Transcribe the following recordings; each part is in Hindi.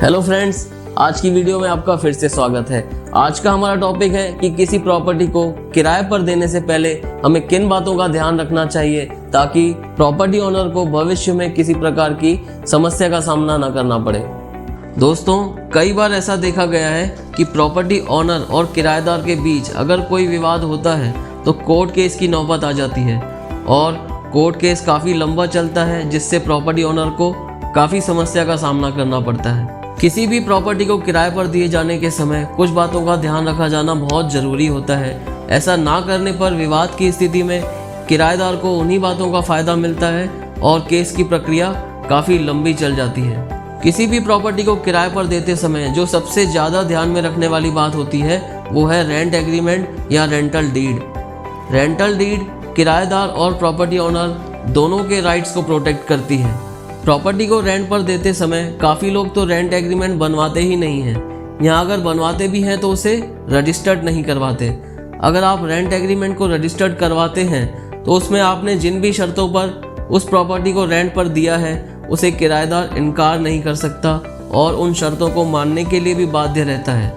हेलो फ्रेंड्स, आज की वीडियो में आपका फिर से स्वागत है। आज का हमारा टॉपिक है कि किसी प्रॉपर्टी को किराए पर देने से पहले हमें किन बातों का ध्यान रखना चाहिए ताकि प्रॉपर्टी ओनर को भविष्य में किसी प्रकार की समस्या का सामना न करना पड़े। दोस्तों, कई बार ऐसा देखा गया है कि प्रॉपर्टी ओनर और किराएदार के बीच अगर कोई विवाद होता है तो कोर्ट केस की नौबत आ जाती है और कोर्ट केस काफ़ी लंबा चलता है, जिससे प्रॉपर्टी ओनर को काफ़ी समस्या का सामना करना पड़ता है। किसी भी प्रॉपर्टी को किराए पर दिए जाने के समय कुछ बातों का ध्यान रखा जाना बहुत ज़रूरी होता है। ऐसा ना करने पर विवाद की स्थिति में किराएदार को उन्हीं बातों का फ़ायदा मिलता है और केस की प्रक्रिया काफ़ी लंबी चल जाती है। किसी भी प्रॉपर्टी को किराए पर देते समय जो सबसे ज़्यादा ध्यान में रखने वाली बात होती है वो है रेंट एग्रीमेंट या रेंटल डीड। रेंटल डीड किराएदार और प्रॉपर्टी ओनर दोनों के राइट्स को प्रोटेक्ट करती है। प्रॉपर्टी को रेंट पर देते समय काफ़ी लोग तो रेंट एग्रीमेंट बनवाते ही नहीं हैं, या अगर बनवाते भी हैं तो उसे रजिस्टर्ड नहीं करवाते। अगर आप रेंट एग्रीमेंट को रजिस्टर्ड करवाते हैं तो उसमें आपने जिन भी शर्तों पर उस प्रॉपर्टी को रेंट पर दिया है उसे किराएदार इनकार नहीं कर सकता और उन शर्तों को मानने के लिए भी बाध्य रहता है।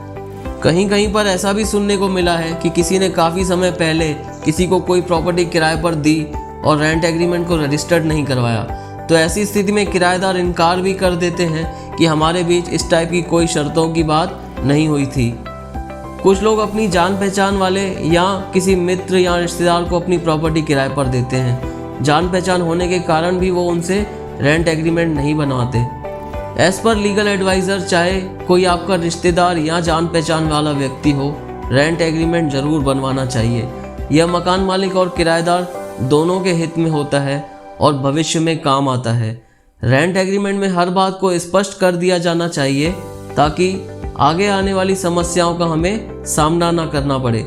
कहीं कहीं पर ऐसा भी सुनने को मिला है कि किसी ने काफ़ी समय पहले किसी को कोई प्रॉपर्टी किराए पर दी और रेंट एग्रीमेंट को रजिस्टर्ड नहीं करवाया, तो ऐसी स्थिति में किराएदार इनकार भी कर देते हैं कि हमारे बीच इस टाइप की कोई शर्तों की बात नहीं हुई थी। कुछ लोग अपनी जान पहचान वाले या किसी मित्र या रिश्तेदार को अपनी प्रॉपर्टी किराए पर देते हैं। जान पहचान होने के कारण भी वो उनसे रेंट एग्रीमेंट नहीं बनवाते। एज पर लीगल एडवाइज़र, चाहे कोई आपका रिश्तेदार या जान पहचान वाला व्यक्ति हो, रेंट एग्रीमेंट ज़रूर बनवाना चाहिए। यह मकान मालिक और किराएदार दोनों के हित में होता है और भविष्य में काम आता है। रेंट एग्रीमेंट में हर बात को स्पष्ट कर दिया जाना चाहिए ताकि आगे आने वाली समस्याओं का हमें सामना ना करना पड़े।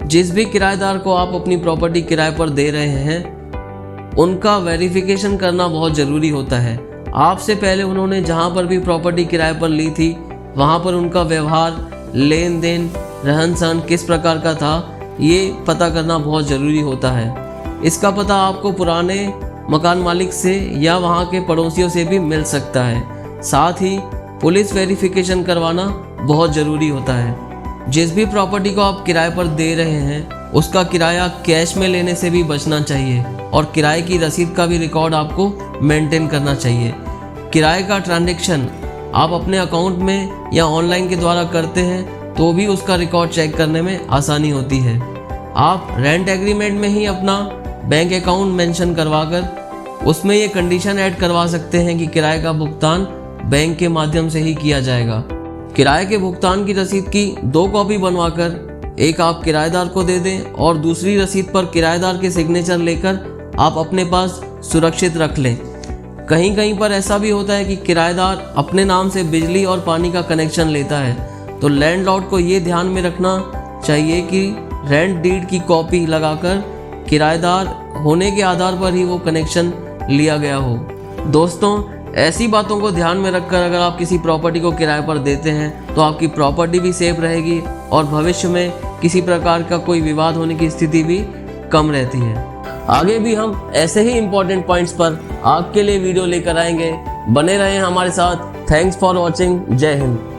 जिस भी किराएदार को आप अपनी प्रॉपर्टी किराए पर दे रहे हैं उनका वेरिफिकेशन करना बहुत ज़रूरी होता है। आपसे पहले उन्होंने जहां पर भी प्रॉपर्टी किराए पर ली थी वहां पर उनका व्यवहार, लेन देन, रहन सहन किस प्रकार का था, ये पता करना बहुत ज़रूरी होता है। इसका पता आपको पुराने मकान मालिक से या वहाँ के पड़ोसियों से भी मिल सकता है। साथ ही पुलिस वेरिफिकेशन करवाना बहुत ज़रूरी होता है। जिस भी प्रॉपर्टी को आप किराए पर दे रहे हैं उसका किराया कैश में लेने से भी बचना चाहिए और किराए की रसीद का भी रिकॉर्ड आपको मेंटेन करना चाहिए। किराए का ट्रांजैक्शन आप अपने अकाउंट में या ऑनलाइन के द्वारा करते हैं तो भी उसका रिकॉर्ड चेक करने में आसानी होती है। आप रेंट एग्रीमेंट में ही अपना बैंक अकाउंट मेंशन करवाकर उसमें ये कंडीशन ऐड करवा सकते हैं कि किराए का भुगतान बैंक के माध्यम से ही किया जाएगा। किराए के भुगतान की रसीद की 2 कॉपी बनवाकर एक आप किराएदार को दे दें और दूसरी रसीद पर किराएदार के सिग्नेचर लेकर आप अपने पास सुरक्षित रख लें। कहीं कहीं पर ऐसा भी होता है कि किराएदार अपने नाम से बिजली और पानी का कनेक्शन लेता है, तो लैंडलॉर्ड को ये ध्यान में रखना चाहिए कि रेंट डीड की कॉपी लगाकर किराएदार होने के आधार पर ही वो कनेक्शन लिया गया हो। दोस्तों, ऐसी बातों को ध्यान में रखकर अगर आप किसी प्रॉपर्टी को किराए पर देते हैं तो आपकी प्रॉपर्टी भी सेफ रहेगी और भविष्य में किसी प्रकार का कोई विवाद होने की स्थिति भी कम रहती है। आगे भी हम ऐसे ही इम्पोर्टेंट पॉइंट्स पर आपके लिए वीडियो लेकर आएंगे। बने रहें हमारे साथ। Thanks for watching. जय हिंद।